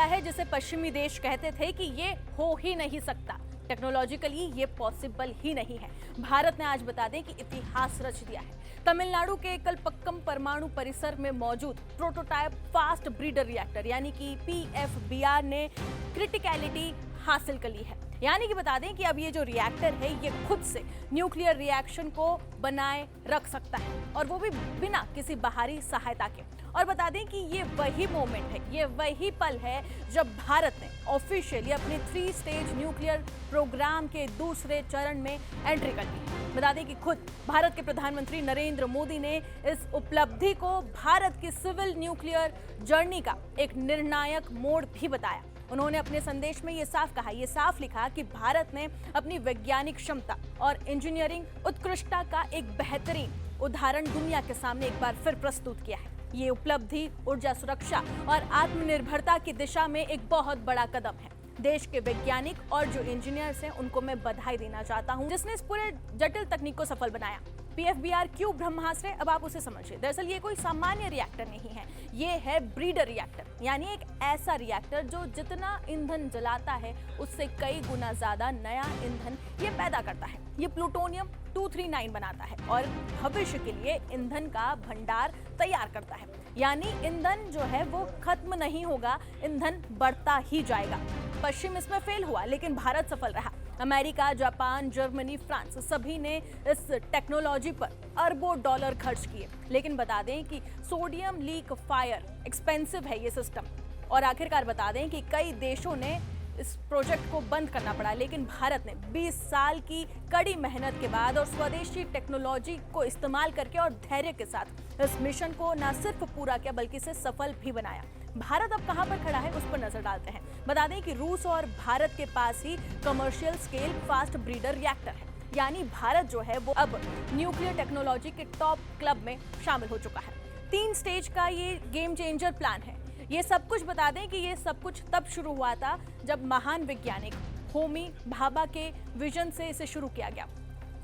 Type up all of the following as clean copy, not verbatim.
है जिसे पश्चिमी देश कहते थे कि ये हो ही नहीं सकता। टेक्नोलॉजिकली ये पॉसिबल ही नहीं है। भारत ने आज बता दें कि इतिहास रच दिया है। तमिलनाडु के कलपक्कम परमाणु परिसर में मौजूद प्रोटोटाइप फास्ट ब्रीडर रिएक्टर यानी कि PFBR ने क्रिटिकलिटी हासिल कर ली है। यानी कि बता दें कि अब ये जो रिएक्टर है ये खुद से न्यूक्लियर रिएक्शन को बनाए रख सकता है और वो भी बिना किसी बाहरी सहायता के। और बता दें कि ये वही मोमेंट है, ये वही पल है जब भारत ने ऑफिशियली अपने 3 स्टेज न्यूक्लियर प्रोग्राम के दूसरे चरण में एंट्री कर ली है। बता दें कि खुद भारत के प्रधानमंत्री नरेंद्र मोदी ने इस उपलब्धि को भारत की सिविल न्यूक्लियर जर्नी का एक निर्णायक मोड़ भी बताया। उन्होंने अपने संदेश में ये साफ कहा, ये साफ लिखा कि भारत ने अपनी वैज्ञानिक क्षमता और इंजीनियरिंग उत्कृष्टता का एक बेहतरीन उदाहरण दुनिया के सामने एक बार फिर प्रस्तुत किया है। ये उपलब्धि ऊर्जा सुरक्षा और आत्मनिर्भरता की दिशा में एक बहुत बड़ा कदम है। देश के वैज्ञानिक और जो इंजीनियर्स हैं उनको मैं बधाई देना चाहता हूं जिसने इस पूरे जटिल तकनीक को सफल बनाया। PFBR क्यों ब्रह्मास्त्र है, अब आप उसे समझिए। दरअसल ये कोई सामान्य रिएक्टर नहीं है, ये है ब्रीडर रिएक्टर, यानी एक ऐसा रिएक्टर जो जितना ईंधन जलाता है उससे कई गुना ज्यादा नया ईंधन ये पैदा करता है। ये प्लूटोनियम 239 बनाता है और भविष्य के लिए ईंधन का भंडार तैयार करता है। यानी ईंधन जो है वो खत्म नहीं होगा, ईंधन बढ़ता ही जाएगा। पश्चिम इसमें फेल हुआ लेकिन भारत सफल रहा। अमेरिका, जापान, जर्मनी, फ्रांस सभी ने इस टेक्नोलॉजी पर अरबों डॉलर खर्च किए। लेकिन बता दें कि सोडियम लीक फायर एक्सपेंसिव है ये सिस्टम और आखिरकार बता दें कि कई देशों ने इस प्रोजेक्ट को बंद करना पड़ा। लेकिन भारत ने 20 साल की कड़ी मेहनत के बाद और स्वदेशी टेक्नोलॉजी को इस्तेमाल करके और धैर्य के साथ इस मिशन को न सिर्फ पूरा किया बल्कि इसे सफल भी बनाया। भारत अब कहां पर खड़ा है उस पर नजर डालते हैं। बता दें कि रूस और भारत के पास ही commercial scale fast breeder reactor है। यानी भारत जो है वो अब न्यूक्लियर टेक्नोलॉजी के टॉप क्लब में शामिल हो चुका है। 3 स्टेज का ये गेम चेंजर प्लान है। ये सब कुछ बता दें कि ये सब कुछ तब शुरू हुआ था जब महान वैज्ञानिक होमी भाभा के विजन से इसे शुरू किया गया।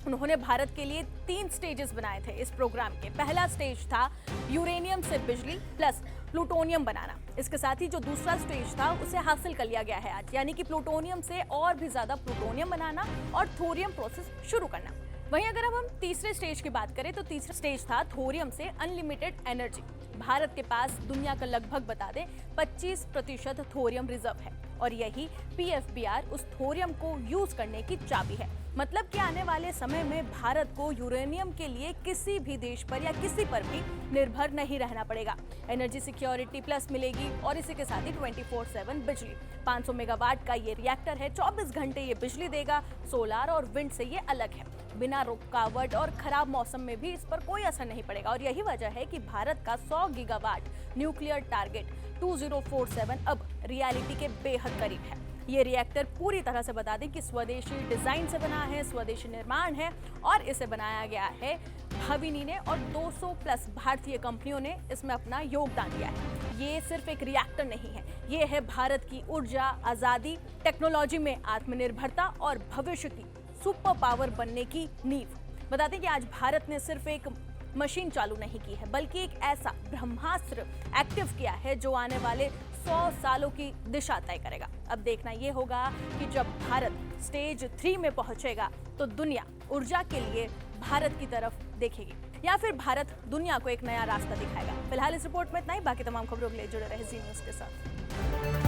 उन्होंने भारत के लिए 3 स्टेजेस बनाए थे इस प्रोग्राम के। पहला स्टेज था यूरेनियम से बिजली प्लस प्लूटोनियम बनाना। इसके साथ ही जो दूसरा स्टेज था उसे हासिल कर लिया गया है आज, यानी कि प्लूटोनियम से और भी ज्यादा प्लूटोनियम बनाना और थोरियम प्रोसेस शुरू करना। वहीं अगर अब हम तीसरे स्टेज की बात करें तो तीसरा स्टेज था थोरियम से अनलिमिटेड एनर्जी। भारत के पास दुनिया का लगभग बता दें 25% थोरियम रिजर्व है और यही PFBR उस थोरियम को यूज करने की चाबी है। मतलब कि आने वाले समय में भारत को यूरेनियम के लिए किसी भी देश पर या किसी पर भी निर्भर नहीं रहना पड़ेगा। एनर्जी सिक्योरिटी प्लस मिलेगी और इसी के साथ ही 24/7 बिजली। 500 मेगावाट का ये रिएक्टर है, 24 घंटे ये बिजली देगा। सोलार और विंड से ये अलग है, बिना रुकावट और खराब मौसम में भी इस पर कोई असर नहीं पड़ेगा। और यही वजह है कि भारत का 100 गीगावाट न्यूक्लियर टारगेट 2047 अब रियलिटी के बेहद करीब है। ये रिएक्टर पूरी तरह से बता दें कि स्वदेशी डिजाइन से बना है, स्वदेशी निर्माण है और इसे बनाया गया है भविनी ने और 200 प्लस भारतीय कंपनियों ने इसमें अपना योगदान दिया है। ये सिर्फ एक रिएक्टर नहीं है, ये है भारत की ऊर्जा, आजादी, टेक्नोलॉजी में आत्मनिर्भरता और भविष्य की सुपर पावर बनने की नींव। बता दें कि आज भारत ने सिर्फ एक मशीन चालू नहीं की है बल्कि एक ऐसा ब्रह्मास्त्र एक्टिव किया है जो आने वाले 100 सालों की दिशा तय करेगा। अब देखना यह होगा कि जब भारत स्टेज 3 में पहुंचेगा तो दुनिया ऊर्जा के लिए भारत की तरफ देखेगी या फिर भारत दुनिया को एक नया रास्ता दिखाएगा। फिलहाल इस रिपोर्ट में इतना ही, बाकी तमाम खबरों के लिए जुड़े रहे जी न्यूज़ के साथ।